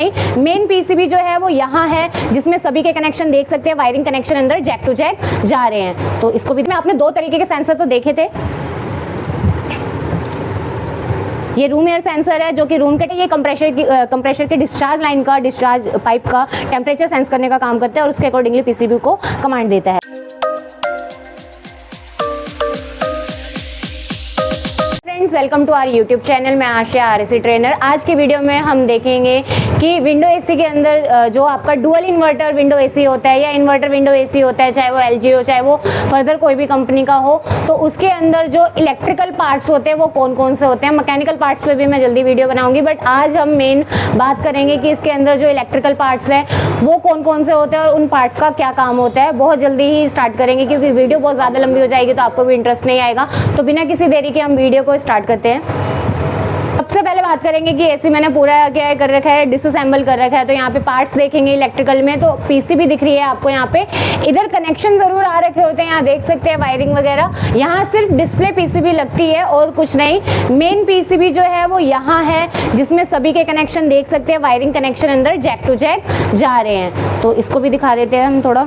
Main PCB जो है वो यहाँ है, जिसमें सभी के कनेक्शन देख सकते हैं, वायरिंग कनेक्शन अंदर जैक टू जैक जा रहे हैं। तो इसको भी में आपने दो तरीके के सेंसर तो देखे थे। ये रूम एयर सेंसर है जो कि रूम के ये कंप्रेशर के डिस्चार्ज लाइन का, डिस्चार्ज पाइप का टेम्परेचर सेंस करने का काम करता है और उसके अकॉर्डिंगली पीसीबी को कमांड देता है। Welcome to our YouTube channel. मैं आशा आरएसी ट्रेनर। आज की वीडियो में हम देखेंगे कि विंडो एसी के अंदर जो आपका डुअल इन्वर्टर विंडो एसी होता है या इन्वर्टर विंडो एसी होता है, चाहे वो एलजी हो चाहे वो फर्दर कोई भी कंपनी का हो, तो उसके अंदर जो इलेक्ट्रिकल पार्ट्स होते हैं वो कौन कौन से होते हैं। मैकेनिकल पार्ट्स पे भी मैं जल्दी वीडियो बनाऊंगी, बट आज हम मेन बात करेंगे कि इसके अंदर जो इलेक्ट्रिकल पार्ट्स हैं वो कौन कौन से होते हैं और उन पार्ट्स का क्या काम होता है। बहुत जल्दी ही स्टार्ट करेंगे क्योंकि वीडियो बहुत ज़्यादा लंबी हो जाएगी तो आपको भी इंटरेस्ट नहीं आएगा। तो बिना किसी देरी के हम वीडियो को स्टार्ट करते हैं। सबसे पहले बात करेंगे कि एसी मैंने पूरा क्या कर रखा है, डिसअसेंबल कर रखा है। तो यहाँ पे पार्ट्स देखेंगे इलेक्ट्रिकल में, तो पीसीबी दिख रही है आपको। यहाँ पे इधर कनेक्शन जरूर आ रखे होते हैं, यहाँ देख सकते हैं वायरिंग वगैरह। यहाँ सिर्फ डिस्प्ले पीसीबी लगती है और कुछ नहीं। मेन पीसीबी जो है वो यहाँ है, जिसमें सभी के कनेक्शन देख सकते हैं, वायरिंग कनेक्शन अंदर जैक टू जैक जा रहे हैं। तो इसको भी दिखा देते हैं हम थोड़ा।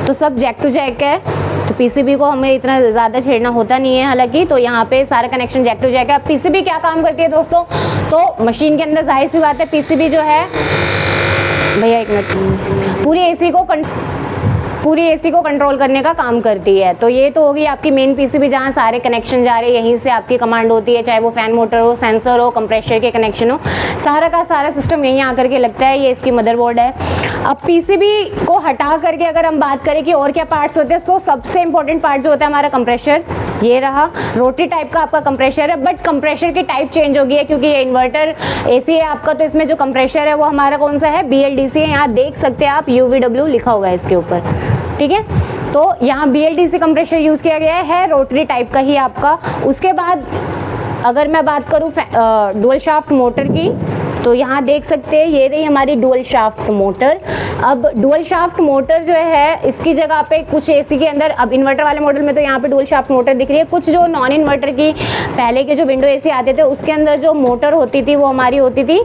तो सब जैक टू जैक है, तो पीसीबी को हमें इतना ज़्यादा छेड़ना होता नहीं है हालांकि। तो यहाँ पे सारा कनेक्शन जैक टू जैक है। अब पीसीबी क्या काम करती है दोस्तों, तो मशीन के अंदर जाहिर सी बात है पीसीबी जो है, भैया एक मिनट, पूरी एसी को कंट्रोल करने का काम करती है। तो ये तो होगी आपकी मेन पीसीबी, जहाँ सारे कनेक्शन जा रहे हैं, यहीं से आपकी कमांड होती है, चाहे वो फैन मोटर हो, सेंसर हो, कंप्रेशर के कनेक्शन हो, सारा का सारा सिस्टम यहीं आकर के लगता है। ये इसकी मदरबोर्ड है। अब पीसीबी को हटा करके अगर हम बात करें कि और क्या पार्ट्स होते हैं, तो सबसे इंपॉर्टेंट पार्ट जो होता है हमारा कंप्रेशर। ये रहा रोटरी टाइप का आपका कंप्रेशर है, बट कंप्रेशर की टाइप चेंज हो गई है क्योंकि ये इन्वर्टर एसी है आपका। तो इसमें जो कंप्रेशर है वो हमारा कौन सा है, बीएलडीसी है। यहाँ देख सकते हैं आप UVW लिखा हुआ है इसके ऊपर, ठीक है। तो यहाँ बीएलडीसी कंप्रेशर यूज़ किया गया है, रोटरी टाइप का ही आपका। उसके बाद अगर मैं बात करूँ डुअल शाफ्ट मोटर की, तो यहाँ देख सकते हैं ये रही हमारी डुअल शाफ्ट मोटर। अब डुअल शाफ्ट मोटर जो है इसकी जगह पे कुछ एसी के अंदर, अब इन्वर्टर वाले मॉडल में तो यहाँ पे डुअल शाफ्ट मोटर दिख रही है। कुछ जो नॉन इन्वर्टर की पहले के जो विंडो एसी आते थे उसके अंदर जो मोटर होती थी वो हमारी होती थी,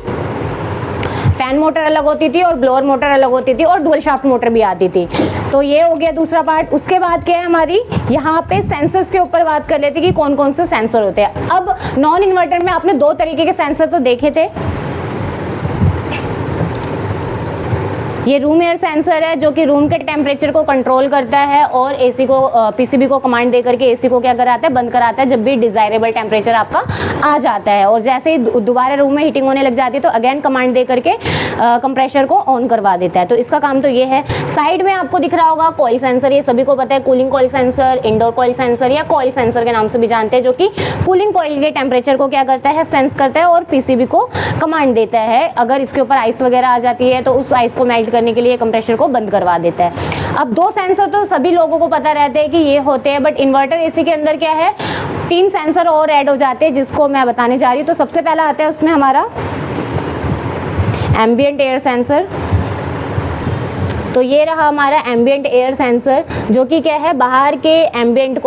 फैन मोटर अलग होती थी और ब्लोअर मोटर अलग होती थी और डुअल शाफ्ट मोटर भी आती थी। तो ये हो गया दूसरा पार्ट। उसके बाद क्या है हमारी, यहाँ पे सेंसर्स के ऊपर बात कर लेते कि कौन कौन से सेंसर होते हैं। अब नॉन इन्वर्टर में आपने दो तरीके के सेंसर तो देखे थे। ये रूम एयर सेंसर है जो कि रूम के टेम्परेचर को कंट्रोल करता है और एसी को पीसीबी को कमांड दे करके एसी को क्या कराता है, बंद कराता है जब भी डिजायरेबल टेम्परेचर आपका आ जाता है। और जैसे ही दोबारा रूम में हीटिंग होने लग जाती है तो अगेन कमांड दे करके कंप्रेशर को ऑन करवा देता है। तो इसका काम तो ये है। साइड में आपको दिख रहा होगा कॉइल सेंसर, ये सभी को पता है, cooling coil sensor, indoor coil sensor या कॉइल सेंसर के नाम से भी जानते हैं, जो कि कूलिंग कॉइल के टेम्परेचर को क्या करता है, सेंस करता है और पीसीबी को कमांड देता है। अगर इसके ऊपर आइस वगैरह आ जाती है तो उस आइस को मेल्ट करने के लिए कंप्रेशर को बंद करवा देता है। अब दो सेंसर तो सभी लोगों को पता रहते हैं कि ये होते हैं, बट इन्वर्टर एसी के अंदर क्या है, 3 सेंसर और ऐड हो जाते हैं जिसको मैं बताने जा रही हूँ। तो सबसे पहला आता है उसमें हमारा एम्बिएंट एयर सेंसर। तो ये रहा हमारा एम्बिएंट एयर सेंसर, जो कि क्या है, बाहर के एम्बिएंट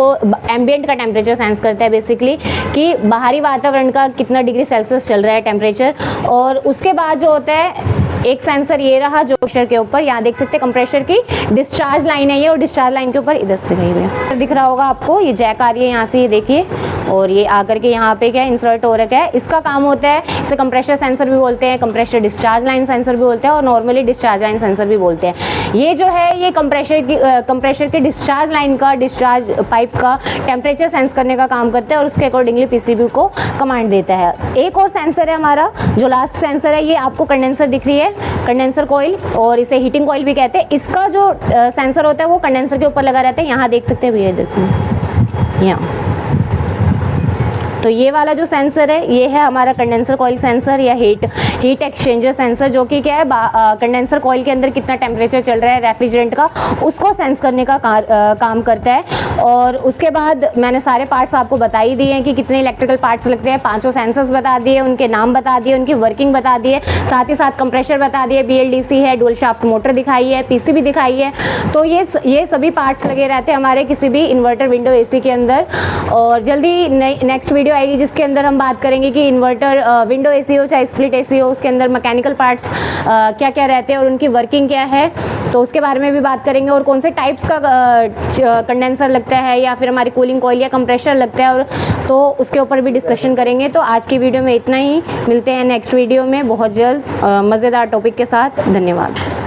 का टेम्परेचर सेंस करता है बेसिकली, कि बाहरी वातावरण का कितना डिग्री सेल्सियस चल रहा है टेम्परेचर। और उसके बाद जो होता है एक सेंसर ये रहा जो कंप्रेशर के ऊपर, यहाँ देख सकते हैं कंप्रेशर की डिस्चार्ज लाइन है ये, और डिस्चार्ज लाइन के ऊपर इधर से दिख रहा होगा आपको, ये जैक आ रही है यहाँ से, ये देखिए, और ये आकर के यहाँ पे क्या इंसर्ट हो रखा है। इसका काम होता है, इसे कंप्रेशर सेंसर भी बोलते हैं, कंप्रेशर डिस्चार्ज लाइन सेंसर भी बोलते हैं और नॉर्मली डिस्चार्ज लाइन सेंसर भी बोलते हैं। ये जो है ये कंप्रेशर के डिस्चार्ज लाइन का, डिस्चार्ज पाइप का टेम्परेचर सेंस करने का काम करता है और उसके अकॉर्डिंगली पीसीबी को कमांड देता है। एक और सेंसर है हमारा जो लास्ट सेंसर है, ये आपको कंडेंसर दिख रही है, कंडेंसर कॉइल, और इसे हीटिंग कॉइल भी कहते हैं। इसका जो सेंसर होता है वो कंडेंसर के ऊपर लगा रहता है। यहाँ देख सकते हैं भैया, इधर यहाँ, तो ये वाला जो सेंसर है ये है हमारा कंडेंसर कॉइल सेंसर या हीट एक्सचेंजर सेंसर, जो कि क्या है, कंडेंसर कॉइल के अंदर कितना टेम्परेचर चल रहा है रेफ्रिजरेंट का, उसको सेंस करने का काम करता है। और उसके बाद मैंने सारे पार्ट्स आपको बता ही दिए हैं कि कितने इलेक्ट्रिकल पार्ट्स लगते हैं, 5 सेंसर्स बता दिए, उनके नाम बता दिए, उनकी वर्किंग बता दिए, साथ ही साथ कंप्रेशर बता दिए, बीएलडीसी है, डुअल शाफ्ट मोटर दिखाई है, पीसीबी दिखाई है। तो ये सभी पार्ट्स लगे रहते हैं हमारे किसी भी इन्वर्टर विंडो एसी के अंदर। और जल्दी नेक्स्ट वीडियो वीडियो आएगी जिसके अंदर हम बात करेंगे कि इन्वर्टर विंडो एसी हो चाहे स्प्लिट एसी हो, उसके अंदर मैकेनिकल पार्ट्स क्या क्या रहते हैं और उनकी वर्किंग क्या है, तो उसके बारे में भी बात करेंगे। और कौन से टाइप्स का कंडेंसर लगता है या फिर हमारी कूलिंग कॉइल या कंप्रेशर लगता है, और तो उसके ऊपर भी डिस्कशन करेंगे। तो आज की वीडियो में इतना ही, मिलते हैं नेक्स्ट वीडियो में बहुत जल्द मज़ेदार टॉपिक के साथ। धन्यवाद।